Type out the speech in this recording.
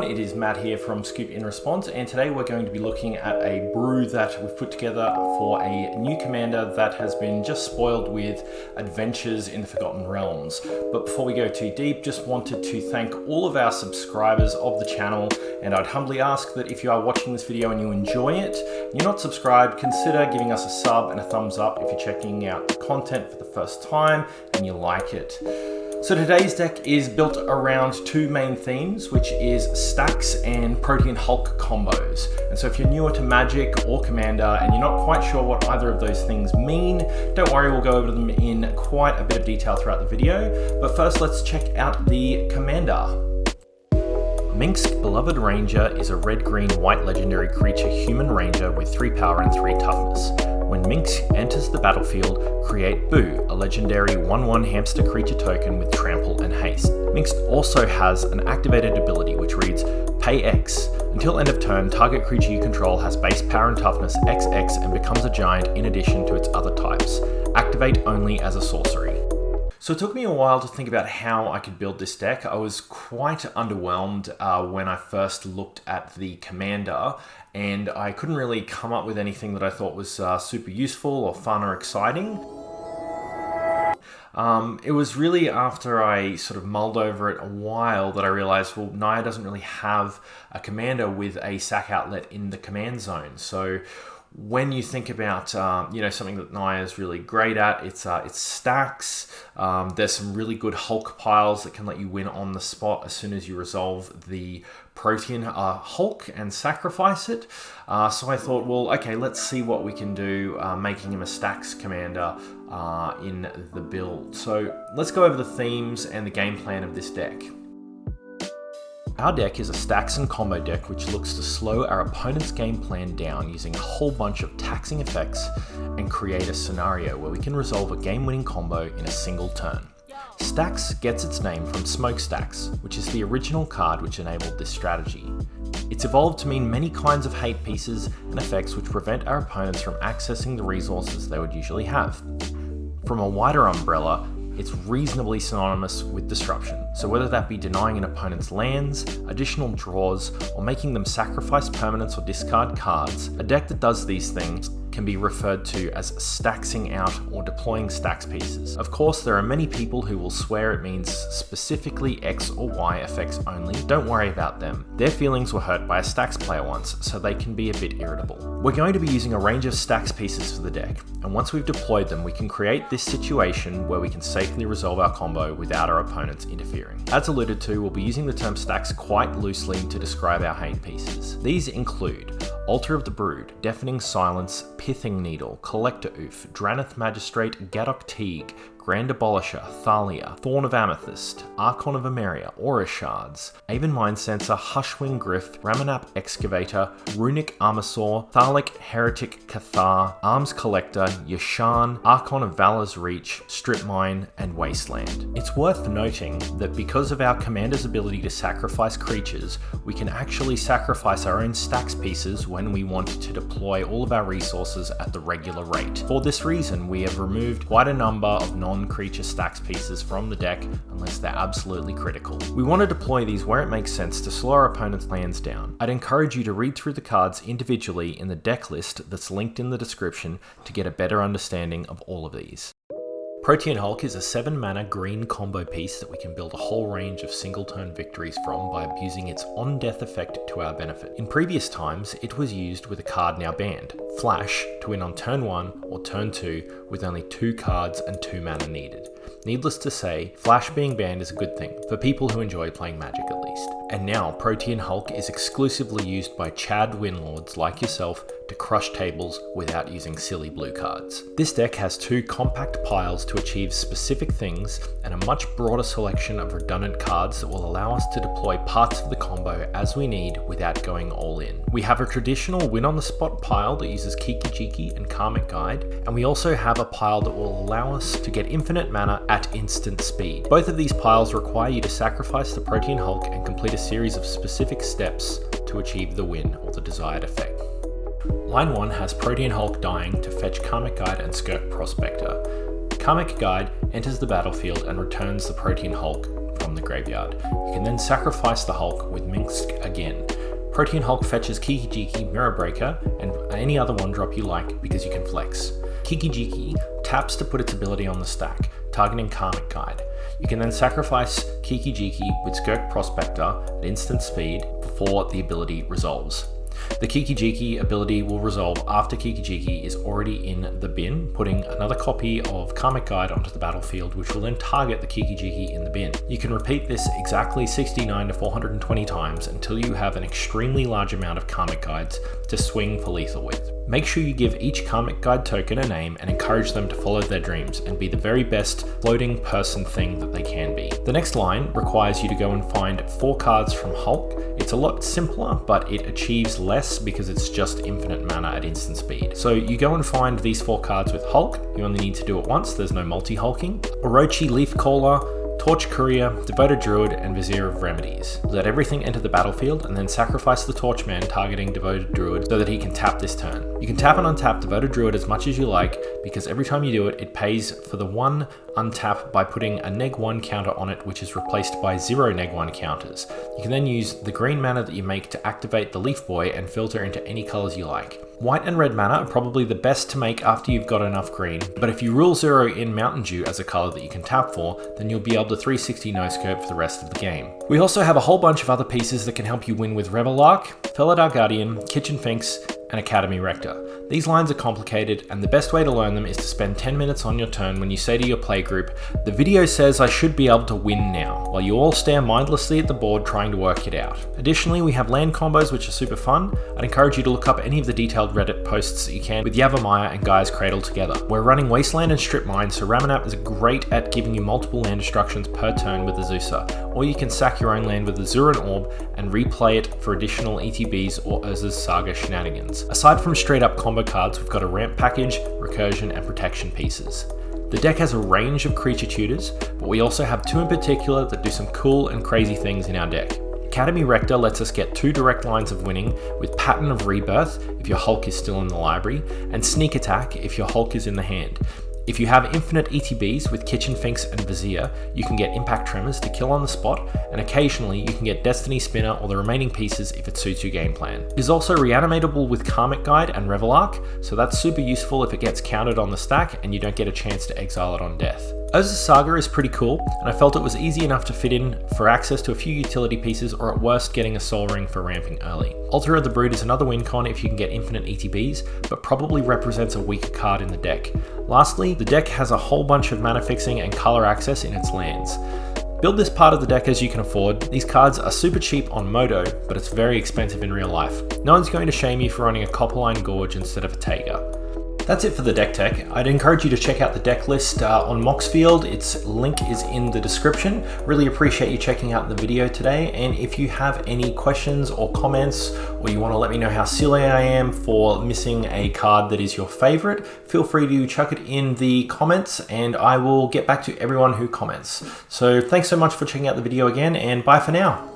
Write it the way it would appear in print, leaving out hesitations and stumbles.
it is Matt here from Scoop in Response, and today we're going to be looking at a brew that we've put together for a new commander that has been just spoiled with adventures in the Forgotten Realms. But before we go too deep, just wanted to thank all of our subscribers of the channel, and I'd humbly ask that if you are watching this video and you enjoy it, and you're not subscribed, consider giving us a sub and a thumbs up if you're checking out the content for the first time and you like it. So today's deck is built around two main themes, which is Stax and Protean Hulk combos. And so if you're newer to Magic or Commander and you're not quite sure what either of those things mean, don't worry, we'll go over them in quite a bit of detail throughout the video. But first, let's check out the Commander. Minsc, Beloved Ranger, is a red-green white legendary creature human ranger with 3 power and 3 toughness. When Minsc enters the battlefield, create Boo, a legendary 1/1 hamster creature token with trample and haste. Minsc also has an activated ability which reads, Pay X. Until end of turn, target creature you control has base power and toughness XX and becomes a giant in addition to its other types. Activate only as a sorcery. So it took me a while to think about how I could build this deck. I was quite underwhelmed when I first looked at the Commander, and I couldn't really come up with anything that I thought was super useful or fun or exciting. It was really after I sort of mulled over it a while that I realized, well, Naya doesn't really have a Commander with a sack outlet in the command zone. So when you think about something that Naya is really great at, it's Stax. There's some really good Hulk piles that can let you win on the spot as soon as you resolve the Protean Hulk and sacrifice it. So I thought, well, okay, let's see what we can do making him a Stax commander in the build. So let's go over the themes and the game plan of this deck. Our deck is a Stax and combo deck which looks to slow our opponent's game plan down using a whole bunch of taxing effects and create a scenario where we can resolve a game-winning combo in a single turn. Stax gets its name from Smokestacks, which is the original card which enabled this strategy. It's evolved to mean many kinds of hate pieces and effects which prevent our opponents from accessing the resources they would usually have. From a wider umbrella, it's reasonably synonymous with disruption. So whether that be denying an opponent's lands, additional draws, or making them sacrifice permanents or discard cards, a deck that does these things can be referred to as staxing out or deploying Stax pieces. Of course, there are many people who will swear it means specifically X or Y effects only. Don't worry about them. Their feelings were hurt by a Stax player once, so they can be a bit irritable. We're going to be using a range of Stax pieces for the deck, and once we've deployed them, we can create this situation where we can safely resolve our combo without our opponents interfering. As alluded to, we'll be using the term Stax quite loosely to describe our hate pieces. These include Altar of the Brood, Deafening Silence, Pithing Needle, Collector Oof, Drannith Magistrate, Gadok Teague, Grand Abolisher, Thalia, Thorn of Amethyst, Archon of Emeria, Aura Shards, Aven Mind Sensor, Hushwing Griff, Ramanap Excavator, Runic Armasaur, Thalic Heretic Cathar, Arms Collector, Yashan, Archon of Valor's Reach, Strip Mine, and Wasteland. It's worth noting that because of our commander's ability to sacrifice creatures, we can actually sacrifice our own Stax pieces when we want to deploy all of our resources at the regular rate. For this reason, we have removed quite a number of non-creature Stax pieces from the deck unless they're absolutely critical. We want to deploy these where it makes sense to slow our opponent's plans down. I'd encourage you to read through the cards individually in the deck list that's linked in the description to get a better understanding of all of these. Protean Hulk is a 7-mana green combo piece that we can build a whole range of single-turn victories from by abusing its on-death effect to our benefit. In previous times, it was used with a card now banned, Flash, to win on turn 1 or turn 2 with only 2 cards and 2 mana needed. Needless to say, Flash being banned is a good thing, for people who enjoy playing Magic at least. And now, Protean Hulk is exclusively used by Chad Winlords like yourself to crush tables without using silly blue cards. This deck has 2 compact piles to achieve specific things and a much broader selection of redundant cards that will allow us to deploy parts of the combo as we need without going all in. We have a traditional win on the spot pile that uses Kiki Jiki and Karmic Guide, and we also have a pile that will allow us to get infinite mana at instant speed. Both of these piles require you to sacrifice the Protean Hulk and complete a series of specific steps to achieve the win or the desired effect. Line 1 has Protean Hulk dying to fetch Karmic Guide and Skirk Prospector. Karmic Guide enters the battlefield and returns the Protean Hulk from from the graveyard. You can then sacrifice the Hulk with Minsc again. Protean Hulk fetches Kiki-Jiki, Mirror Breaker, and any other 1-drop you like because you can flex. Kiki-Jiki taps to put its ability on the stack, targeting Karmic Guide. You can then sacrifice Kiki-Jiki with Skirk Prospector at instant speed before the ability resolves. The Kiki-Jiki ability will resolve after Kiki-Jiki is already in the bin, putting another copy of Karmic Guide onto the battlefield, which will then target the Kiki-Jiki in the bin. You can repeat this exactly 69 to 420 times until you have an extremely large amount of Karmic Guides to swing for lethal with. Make sure you give each Karmic Guide token a name and encourage them to follow their dreams and be the very best floating person thing that they can be. The next line requires you to go and find 4 cards from Hulk. It's a lot simpler, but it achieves less because it's just infinite mana at instant speed. So you go and find these 4 cards with Hulk. You only need to do it once, there's no multi-hulking. Orochi Leaf Caller, Torch Courier, Devoted Druid, and Vizier of Remedies. Let everything enter the battlefield and then sacrifice the Torchman targeting Devoted Druid so that he can tap this turn. You can tap and untap Devoted Druid as much as you like because every time you do it, it pays for the 1 untap by putting a -1 counter on it, which is replaced by 0 -1 counters. You can then use the green mana that you make to activate the Leaf Boy and filter into any colors you like. White and red mana are probably the best to make after you've got enough green, but if you rule 0 in Mountain Dew as a color that you can tap for, then you'll be able to 360 no-scope for the rest of the game. We also have a whole bunch of other pieces that can help you win with Revelark, Felidar Guardian, Kitchen Finks, and Academy Rector. These lines are complicated, and the best way to learn them is to spend 10 minutes on your turn when you say to your playgroup, "The video says I should be able to win now," while you all stare mindlessly at the board trying to work it out. Additionally, we have land combos which are super fun. I'd encourage you to look up any of the detailed Reddit posts that you can with Yavimaya and Gaia's Cradle together. We're running Wasteland and Strip Mine, so Ramanap is great at giving you multiple land destructions per turn with Azusa, or you can sack your own land with Azuran Orb and replay it for additional ETBs or Urza's Saga shenanigans. Aside from straight up combo cards, we've got a ramp package, recursion, and protection pieces. The deck has a range of creature tutors, but we also have 2 in particular that do some cool and crazy things in our deck. Academy Rector lets us get 2 direct lines of winning with Pattern of Rebirth if your Hulk is still in the library, and Sneak Attack if your Hulk is in the hand. If you have infinite ETBs with Kitchen Finks and Vizier, you can get Impact Tremors to kill on the spot, and occasionally you can get Destiny Spinner or the remaining pieces if it suits your game plan. It is also reanimatable with Karmic Guide and Revelark, so that's super useful if it gets countered on the stack and you don't get a chance to exile it on death. Urza's Saga is pretty cool, and I felt it was easy enough to fit in for access to a few utility pieces, or at worst getting a Soul Ring for ramping early. Altar of the Brood is another win con if you can get infinite ETBs, but probably represents a weaker card in the deck. Lastly, the deck has a whole bunch of mana fixing and color access in its lands. Build this part of the deck as you can afford. These cards are super cheap on Modo, but it's very expensive in real life. No one's going to shame you for running a Copperline Gorge instead of a Taiga. That's it for the deck tech. I'd encourage you to check out the deck list on Moxfield. Its link is in the description. Really appreciate you checking out the video today. And if you have any questions or comments, or you want to let me know how silly I am for missing a card that is your favorite, feel free to chuck it in the comments and I will get back to everyone who comments. So thanks so much for checking out the video again, and bye for now.